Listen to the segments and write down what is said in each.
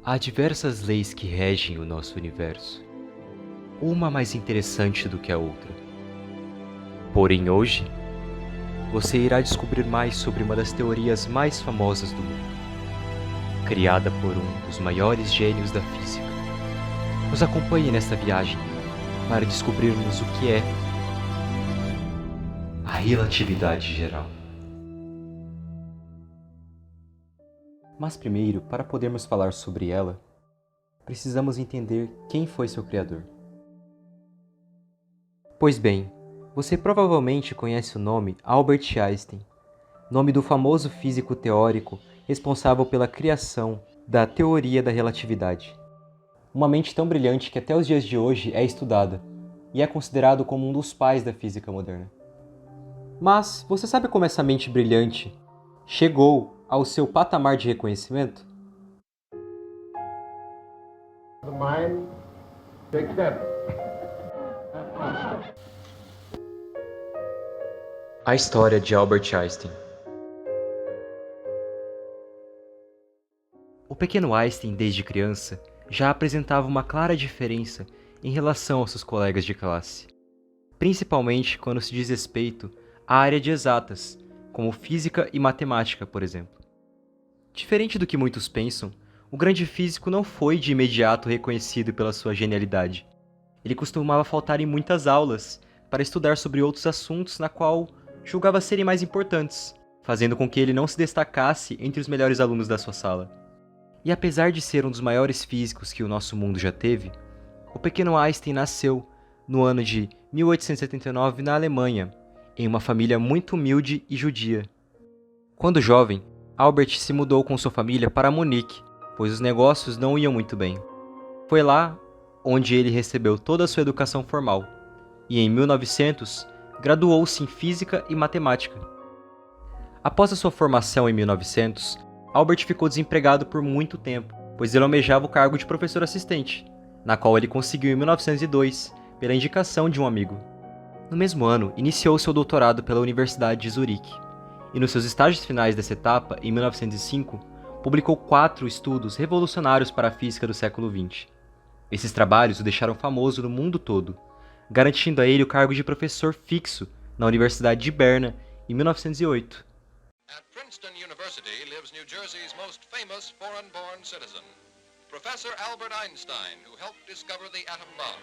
Há diversas leis que regem o nosso universo, uma mais interessante do que a outra. Porém, hoje, você irá descobrir mais sobre uma das teorias mais famosas do mundo, criada por um dos maiores gênios da física. Nos acompanhe nesta viagem para descobrirmos o que é a relatividade geral. Mas primeiro, para podermos falar sobre ela, precisamos entender quem foi seu criador. Pois bem, você provavelmente conhece o nome Albert Einstein, nome do famoso físico teórico responsável pela criação da teoria da relatividade. Uma mente tão brilhante que até os dias de hoje é estudada e é considerado como um dos pais da física moderna. Mas você sabe como essa mente brilhante chegou ao seu patamar de reconhecimento? The mind takes that. A história de Albert Einstein. O pequeno Einstein, desde criança, já apresentava uma clara diferença em relação aos seus colegas de classe, principalmente quando se diz respeito à área de exatas, como física e matemática, por exemplo. Diferente do que muitos pensam, o grande físico não foi de imediato reconhecido pela sua genialidade. Ele costumava faltar em muitas aulas para estudar sobre outros assuntos na qual julgava serem mais importantes, fazendo com que ele não se destacasse entre os melhores alunos da sua sala. E apesar de ser um dos maiores físicos que o nosso mundo já teve, o pequeno Einstein nasceu no ano de 1879 na Alemanha, em uma família muito humilde e judia. Quando jovem, Albert se mudou com sua família para Munique, pois os negócios não iam muito bem. Foi lá onde ele recebeu toda a sua educação formal, e em 1900 graduou-se em Física e Matemática. Após a sua formação em 1900, Albert ficou desempregado por muito tempo, pois ele almejava o cargo de professor assistente, na qual ele conseguiu em 1902, pela indicação de um amigo. No mesmo ano, iniciou seu doutorado pela Universidade de Zurique, e nos seus estágios finais dessa etapa, em 1905, publicou 4 estudos revolucionários para a física do século XX. Esses trabalhos o deixaram famoso no mundo todo, garantindo a ele o cargo de professor fixo na Universidade de Berna em 1908. At Princeton University lives New Jersey's most famous foreign-born citizen, Professor Albert Einstein, who helped discover the atom bomb.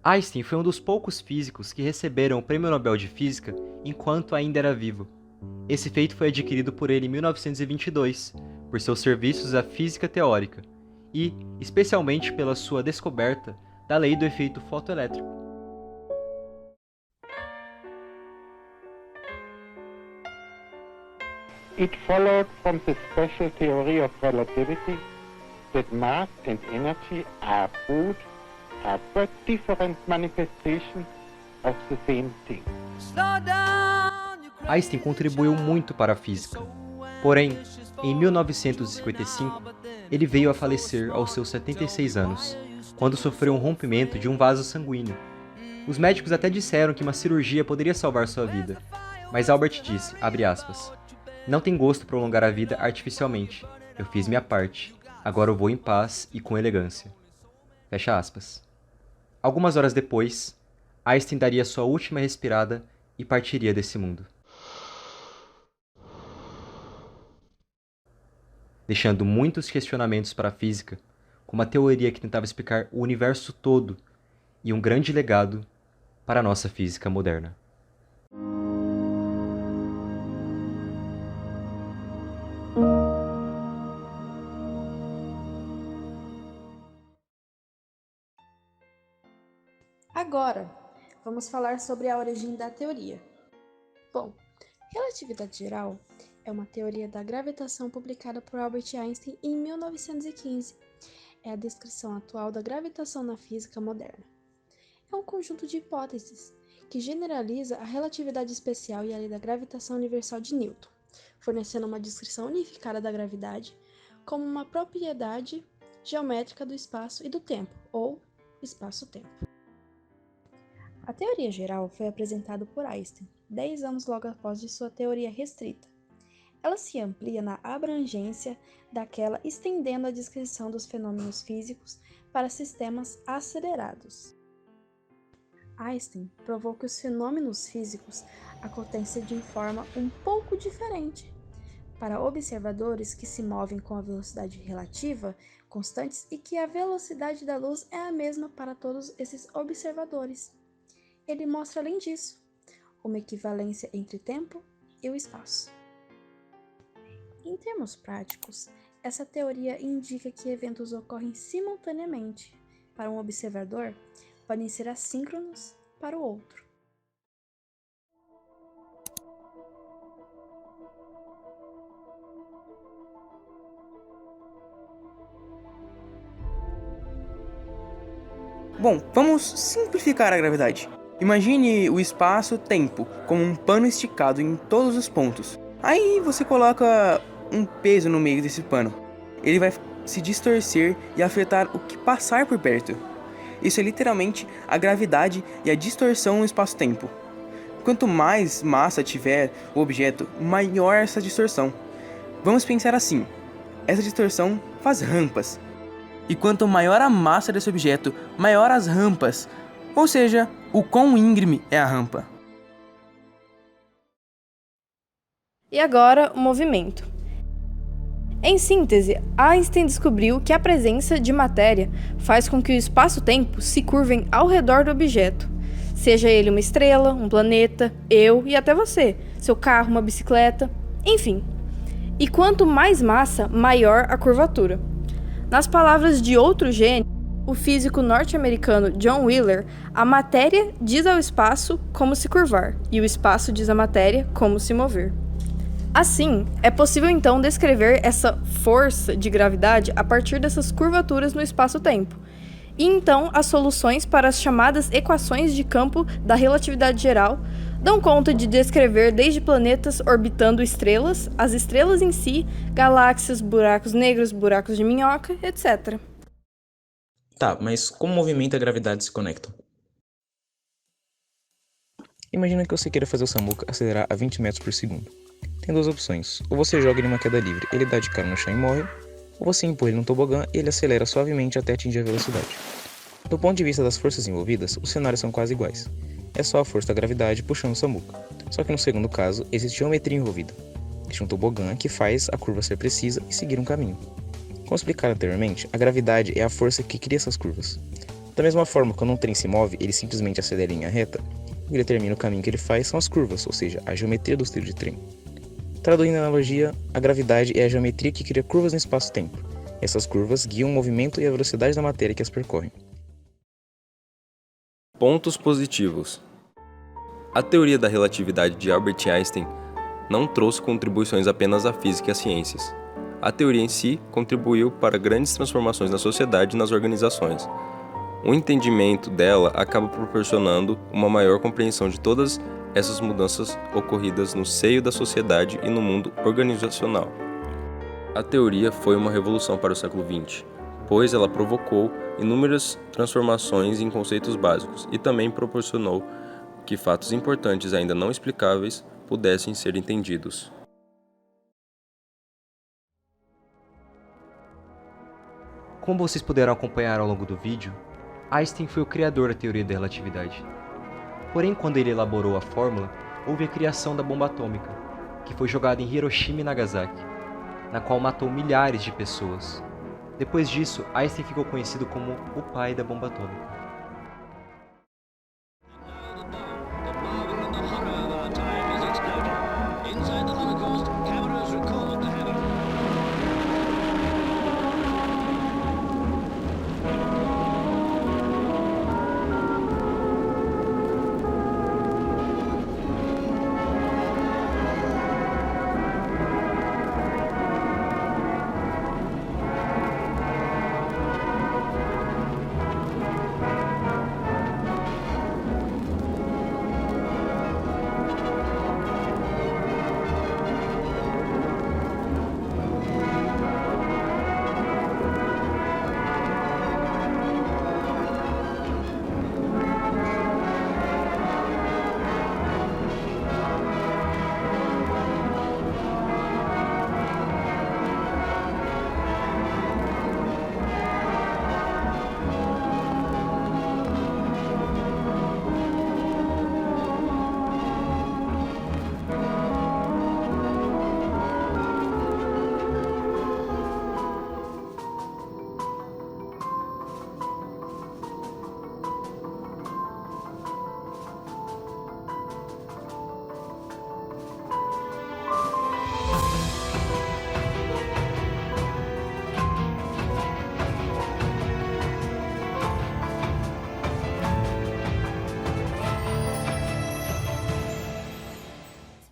Einstein foi um dos poucos físicos que receberam o Prêmio Nobel de Física enquanto ainda era vivo. Esse feito foi adquirido por ele em 1922, por seus serviços à física teórica e, especialmente, pela sua descoberta da lei do efeito fotoelétrico. It followed from the special theory of relativity that mass and energy are both but different manifestations of the same thing. Einstein contribuiu muito para a física. Porém, em 1955, ele veio a falecer aos seus 76 anos, quando sofreu um rompimento de um vaso sanguíneo. Os médicos até disseram que uma cirurgia poderia salvar sua vida, mas Albert disse, abre aspas, não tem gosto prolongar a vida artificialmente. Eu fiz minha parte. Agora eu vou em paz e com elegância. Fecha aspas. Algumas horas depois, Einstein daria sua última respirada e partiria desse mundo, deixando muitos questionamentos para a física, com uma teoria que tentava explicar o universo todo e um grande legado para a nossa física moderna. Agora, vamos falar sobre a origem da teoria. Bom, relatividade geral é uma teoria da gravitação publicada por Albert Einstein em 1915. É a descrição atual da gravitação na física moderna. É um conjunto de hipóteses que generaliza a relatividade especial e a lei da gravitação universal de Newton, fornecendo uma descrição unificada da gravidade como uma propriedade geométrica do espaço e do tempo, ou espaço-tempo. A teoria geral foi apresentada por Einstein, 10 anos logo após de sua teoria restrita. Ela se amplia na abrangência daquela, estendendo a descrição dos fenômenos físicos para sistemas acelerados. Einstein provou que os fenômenos físicos acontecem de forma um pouco diferente para observadores que se movem com a velocidade relativa constantes e que a velocidade da luz é a mesma para todos esses observadores. Ele mostra, além disso, uma equivalência entre tempo e o espaço. Em termos práticos, essa teoria indica que eventos ocorrem simultaneamente para um observador, podem ser assíncronos para o outro. Bom, vamos simplificar a gravidade. Imagine o espaço-tempo como um pano esticado em todos os pontos. Aí você coloca um peso no meio desse pano. Ele vai se distorcer e afetar o que passar por perto. Isso é literalmente a gravidade e a distorção no espaço-tempo. Quanto mais massa tiver o objeto, maior essa distorção. Vamos pensar assim: essa distorção faz rampas. E quanto maior a massa desse objeto, maior as rampas. Ou seja, o quão íngreme é a rampa. E agora, o movimento. Em síntese, Einstein descobriu que a presença de matéria faz com que o espaço-tempo se curvem ao redor do objeto, seja ele uma estrela, um planeta, eu e até você, seu carro, uma bicicleta, enfim. E quanto mais massa, maior a curvatura. Nas palavras de outro gênio, o físico norte-americano John Wheeler, a matéria diz ao espaço como se curvar, e o espaço diz à matéria como se mover. Assim, é possível então descrever essa força de gravidade a partir dessas curvaturas no espaço-tempo. E então as soluções para as chamadas equações de campo da relatividade geral dão conta de descrever desde planetas orbitando estrelas, as estrelas em si, galáxias, buracos negros, buracos de minhoca, etc. Tá, mas como o movimento e a gravidade se conectam? Imagina que você queira fazer o Samuca acelerar a 20 metros por segundo. Tem duas opções: ou você joga ele em uma queda livre, ele dá de cara no chão e morre, ou você empurra ele num tobogã e ele acelera suavemente até atingir a velocidade. Do ponto de vista das forças envolvidas, os cenários são quase iguais. É só a força da gravidade puxando o Samuca. Só que no segundo caso, existe geometria envolvida. Existe um tobogã que faz a curva ser precisa e seguir um caminho. Como explicado anteriormente, a gravidade é a força que cria essas curvas. Da mesma forma, quando um trem se move, ele simplesmente acelera em linha reta, o que determina o caminho que ele faz são as curvas, ou seja, a geometria dos trilhos de trem. Traduzindo a analogia, a gravidade é a geometria que cria curvas no espaço-tempo. Essas curvas guiam o movimento e a velocidade da matéria que as percorre. Pontos positivos. A teoria da relatividade de Albert Einstein não trouxe contribuições apenas à física e às ciências. A teoria em si contribuiu para grandes transformações na sociedade e nas organizações. O entendimento dela acaba proporcionando uma maior compreensão de todas essas mudanças ocorridas no seio da sociedade e no mundo organizacional. A teoria foi uma revolução para o século XX, pois ela provocou inúmeras transformações em conceitos básicos e também proporcionou que fatos importantes ainda não explicáveis pudessem ser entendidos. Como vocês puderam acompanhar ao longo do vídeo, Einstein foi o criador da teoria da relatividade. Porém, quando ele elaborou a fórmula, houve a criação da bomba atômica, que foi jogada em Hiroshima e Nagasaki, na qual matou milhares de pessoas. Depois disso, Einstein ficou conhecido como o pai da bomba atômica.